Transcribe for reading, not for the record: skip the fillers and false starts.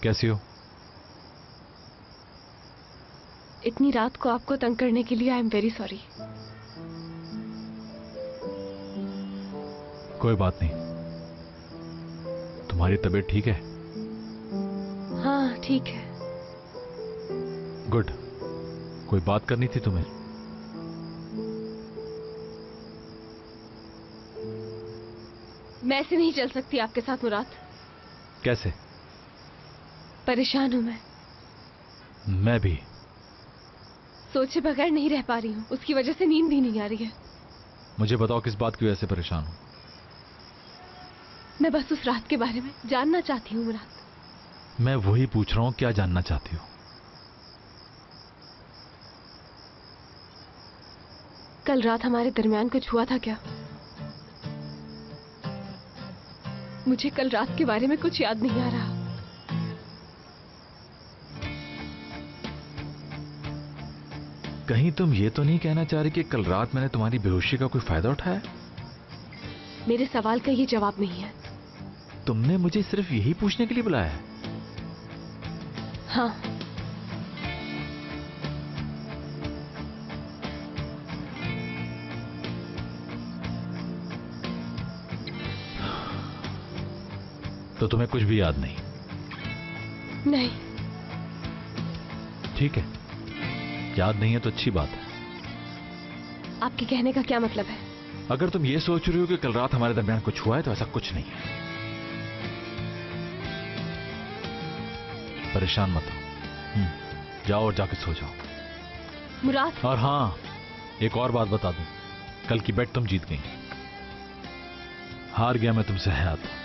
कैसी हो? इतनी रात को आपको तंग करने के लिए आई एम वेरी सॉरी। कोई बात नहीं। तुम्हारी तबीयत ठीक है? हाँ ठीक है। गुड। कोई बात करनी थी तुम्हें? मैं ऐसे नहीं चल सकती आपके साथ मुराद। कैसे? परेशान हूं मैं भी। सोचे बगैर नहीं रह पा रही हूँ, उसकी वजह से नींद भी नहीं आ रही है। मुझे बताओ किस बात की वजह से परेशान हो? मैं बस उस रात के बारे में जानना चाहती हूँ मुराद। मैं वही पूछ रहा हूं, क्या जानना चाहती हो? कल रात हमारे दरमियान कुछ हुआ था क्या? मुझे कल रात के बारे में कुछ याद नहीं आ रहा। कहीं तुम ये तो नहीं कहना चाह रही कि कल रात मैंने तुम्हारी बेहोशी का कोई फायदा उठाया? मेरे सवाल का ये जवाब नहीं है। तुमने मुझे सिर्फ यही पूछने के लिए बुलाया है? हाँ। तो तुम्हें कुछ भी याद नहीं? नहीं। ठीक है, याद नहीं है तो अच्छी बात है। आपके कहने का क्या मतलब है? अगर तुम ये सोच रही हो कि कल रात हमारे दरमियान कुछ हुआ है तो ऐसा कुछ नहीं है। परेशान मत हो। जाओ और जाके सो जाओ। मुराद। और हाँ, एक और बात बता दूं, कल की बेट तुम जीत गई। हार गया मैं तुमसे है आता।